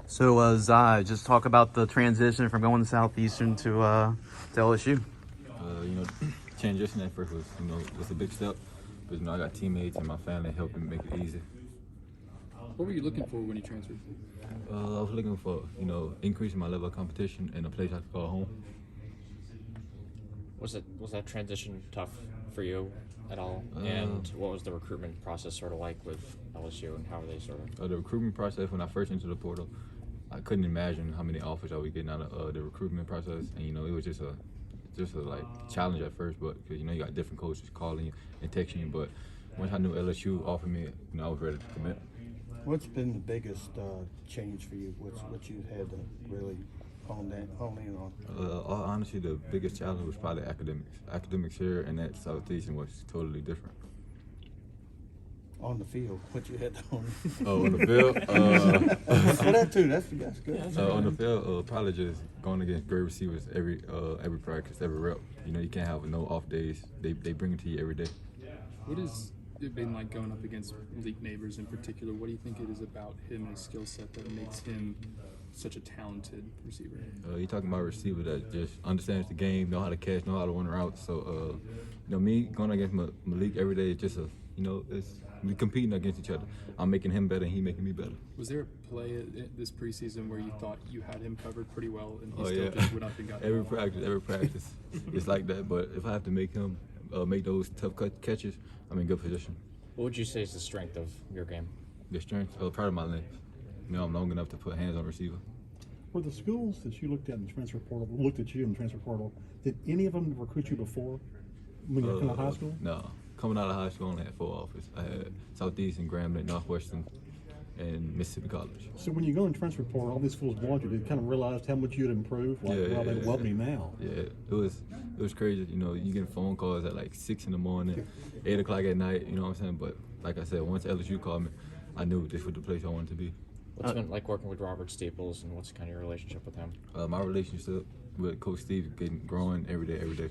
So, Zai, just talk about the transition from going to Southeastern to LSU. Transition at first was a big step, but I got teammates and my family helping make it easy. What were you looking for when you transferred? I was looking for increasing my level of competition in a place I could call home. Was that transition tough for you at all? And what was the recruitment process sort of like with LSU, and how were they sort of? The recruitment process when I first entered the portal, I couldn't imagine how many offers I was getting out of the recruitment process, and it was just a like challenge at first, but because you got different coaches calling you and texting you. But once I knew LSU offered me, I was ready to commit. What's been the biggest change for you? What you had to really hone in on? All honestly, the biggest challenge was probably academics. Academics here and at Southeastern was totally different. On the field, what you had to hone in? Oh, on the field? Well, that too. That's good. On the field, probably just going against great receivers every practice, every rep. You can't have no off days. They bring it to you every day. What has it been like going up against league neighbors in particular? What do you think it is about him and his skill set that makes him such a talented receiver? You're talking about a receiver that just understands the game, know how to catch, know how to run routes. So, me going against Malik every day is just we competing against each other. I'm making him better, and he making me better. Was there a play this preseason where you thought you had him covered pretty well, and he still just went up and got every practice, it's like that. But if I have to make him make those tough catches, I'm in good position. What would you say is the strength of your game? The strength, part of my length. I'm long enough to put hands on receiver. Were the schools that you looked at in the transfer portal, looked at you in the transfer portal, did any of them recruit you before when you were in high school? No. Coming out of high school, I only had 4 offers. I had Southeastern, Grambling, Northwestern, and Mississippi College. So when you go in transfer portal, all these schools want you. Did you kind of realize how much you'd improved? They welcome you now. Yeah, it was crazy. You get phone calls at like 6 in the morning, 8 o'clock at night. You know what I'm saying? But like I said, once LSU called me, I knew this was the place I wanted to be. What's it been like working with Robert Staples, and what's kind of your relationship with him? My relationship with Coach Steve growing every day.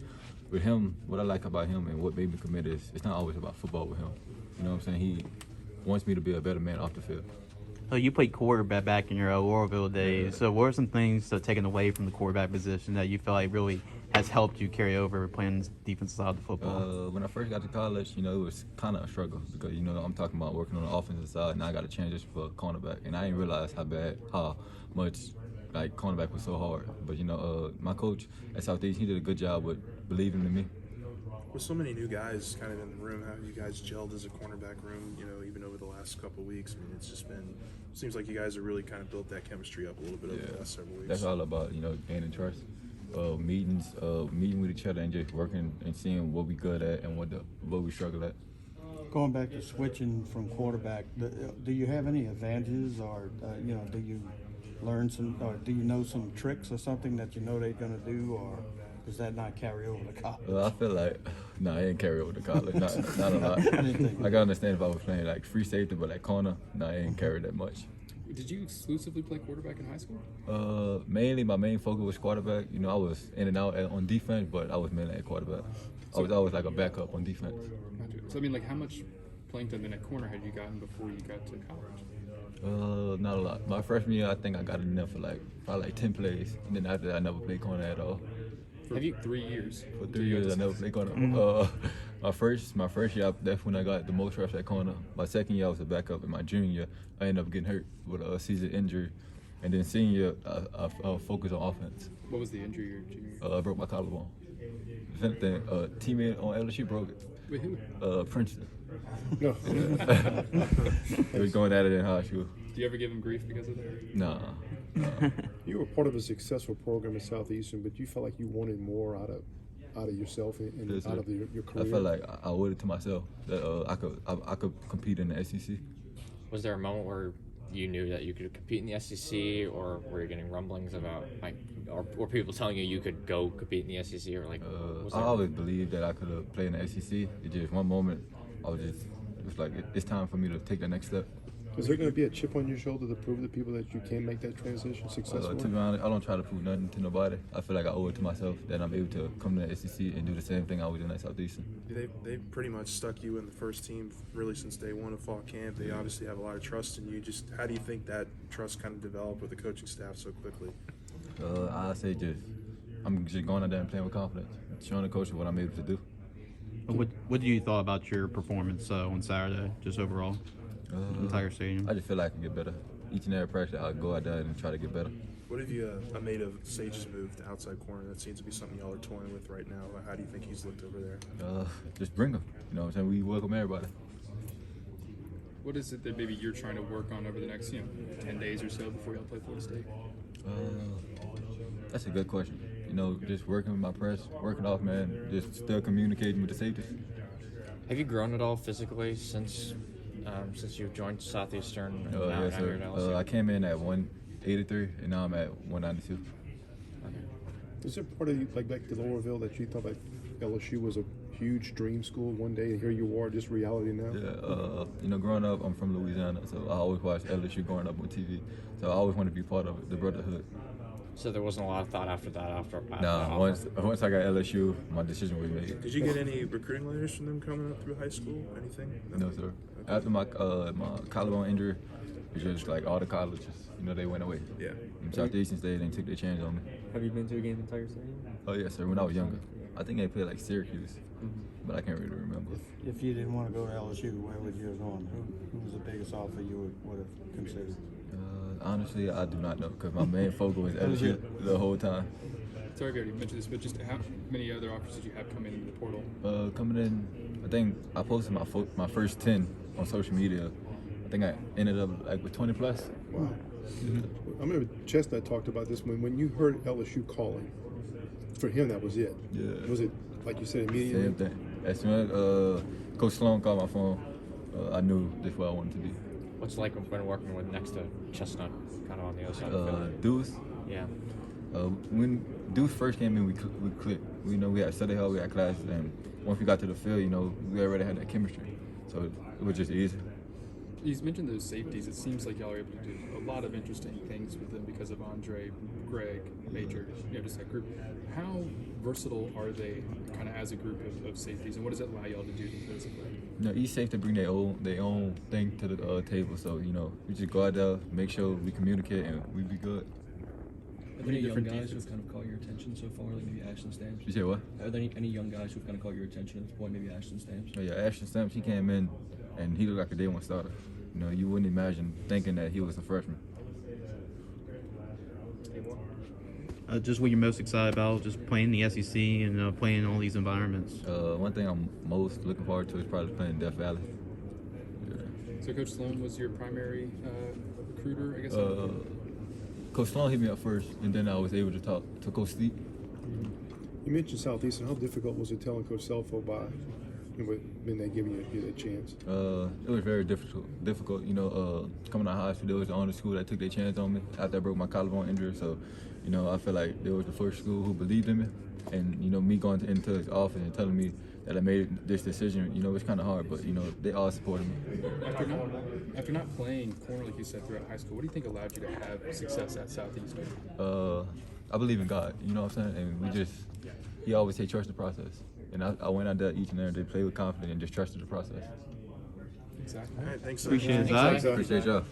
With him, what I like about him and what made me commit is it's not always about football with him. You know what I'm saying? He wants me to be a better man off the field. So you played quarterback back in your Oroville days. Yeah. So what are some things taken away from the quarterback position that you feel like really has helped you carry over playing defensive side of the football? When I first got to college, it was kind of a struggle because, I'm talking about working on the offensive side, and I got to transition for cornerback. And I didn't realize how much cornerback was so hard. But, my coach at Southeast, he did a good job with believing in me. With so many new guys kind of in the room, how have you guys gelled as a cornerback room, even over the last couple of weeks? I mean, it's just been, seems like you guys have really kind of built that chemistry up a little bit over the last several weeks. That's all about, gaining trust. Meeting with each other and just working and seeing what we good at and what we struggle at. Going back to switching from quarterback, do you have any advantages, or do you learn some, or do you know some tricks or something that they're going to do, or does that not carry over to college? I feel like, I didn't carry over to college. Not a lot. I can understand if I was playing like free safety, but like corner, I didn't carry that much. Did you exclusively play quarterback in high school? Mainly, my main focus was quarterback. I was in and out on defense, but I was mainly at quarterback. I was always like a backup on defense. So, how much playing time in at corner had you gotten before you got to college? Not a lot. My freshman year, I think I got enough for probably 10 plays. And then after that, I never played corner at all. For 3 years? For 3 years, I never played corner. My first year, that's when I got the most reps at corner. My second year, I was a backup. In my junior year, I ended up getting hurt with a season injury. And then senior year, I focused on offense. What was the injury your junior year? I broke my collarbone. If anything, a teammate on LSU broke it. Wait, who? Princeton. No. He was going at it in high school. Do you ever give him grief because of that? Nah. You were part of a successful program at Southeastern, but you felt like you wanted more out of yourself and out of your career. I felt like I owed it to myself that I could compete in the SEC. Was there a moment where you knew that you could compete in the SEC, or were you getting rumblings about or were people telling you could go compete in the SEC, or I always believed that I could have played in the SEC. It just one moment, it was like it's time for me to take the next step. Is there going to be a chip on your shoulder to prove to people that you can make that transition successfully? To be honest, I don't try to prove nothing to nobody. I feel like I owe it to myself that I'm able to come to the SEC and do the same thing I was doing at Southeastern. They've pretty much stuck you in the first team really since day one of fall camp. They obviously have a lot of trust in you. Just how do you think that trust kind of developed with the coaching staff so quickly? I say I'm just going out there and playing with confidence, showing the coach what I'm able to do. What do you thought about your performance on Saturday, just overall, the entire stadium? I just feel like I can get better. Each and every practice, I go out there and try to get better. What have you made of Sage's move to outside corner? That seems to be something y'all are toying with right now. How do you think he's looked over there? Just bring him. You know what I'm saying? We welcome everybody. What is it that maybe you're trying to work on over the next 10 days or so before y'all play Florida State? That's a good question. You know, just working with my press, working off, man, just still communicating with the safeties. Have you grown at all physically since you've joined Southeastern? And now Yes, you're sir. at LSU? I came in at 183, and now I'm at 192. Is there part of you, like back to Lowerville, that you thought like LSU was a huge dream school one day, and here you are, just reality now? Yeah, you know, growing up, I'm from Louisiana, so I always watched LSU growing up on TV. So I always wanted to be part of it, the brotherhood. So there wasn't a lot of thought after that. Nah, once I got LSU, my decision was made. Did you get any recruiting letters from them coming up through high school? Anything? No, sir. After my collarbone injury, it's just like all the colleges, you know, they went away. Yeah. And Southeastern State, they took their chance on me. Have you been to a game the entire stadium? Oh, yes, sir, when I was younger. I think they played like Syracuse, but I can't really remember. If you didn't want to go to LSU, where would you have gone? Who was the biggest offer you would have considered? Honestly, I do not know because my main focus was LSU the whole time. Sorry if you already mentioned this, but just how many other offers did you have coming into the portal? Coming in, I think I posted my first 10 on social media. I think I ended up like with 20 plus. Wow. I remember Chestnut talked about this when you heard LSU calling. For him, that was it. Yeah. Was it like you said immediately? Same thing. As soon as Coach Sloan called my phone, I knew this is where I wanted to be. What's it like when working with next to Chestnut, kind of on the other side of the field? Deuce. Yeah. When Deuce first came in, we clicked. We know we had study hall, we had classes, and once we got to the field, you know, we already had that chemistry, so it was just easy. You mentioned those safeties. It seems like y'all are able to do a lot of interesting things with them because of Andre, Greg, Major, just that group. How versatile are they kind of as a group of safeties, and what does it allow y'all to do defensively? You know, each safety bring their own thing to the table, so, you know, we just go out there, make sure we communicate, and we be good. Are there any young guys who've kind of caught your attention so far, like maybe Ashton Stamps? You say what? Are there any young guys who've kind of caught your attention at this point, maybe Ashton Stamps? Oh, yeah, Ashton Stamps, he came in, and he looked like a day one starter. You know, you wouldn't imagine thinking that he was a freshman. Just what you're most excited about, just playing the SEC and playing in all these environments. One thing I'm most looking forward to is probably playing Death Valley. Yeah. So Coach Sloan was your primary recruiter, I guess? Coach Sloan hit me up first, and then I was able to talk to Coach Steve. You mentioned Southeastern. How difficult was it telling Coach Selfo by when they give you that chance? It was very difficult. You know, coming out of high school, there was the only school that took their chance on me after I broke my collarbone injury. So, you know, I feel like there was the first school who believed in me. And, you know, me going into his office and telling me that I made this decision, you know, it's kind of hard, but, you know, they all supported me. After not playing corner, like you said, throughout high school, what do you think allowed you to have success at Southeastern? I believe in God, you know what I'm saying? And he always say trust the process. And I went out there each and every day, played with confidence, and just trusted the process. Exactly. All right, thanks. Appreciate it, Zach. Appreciate y'all.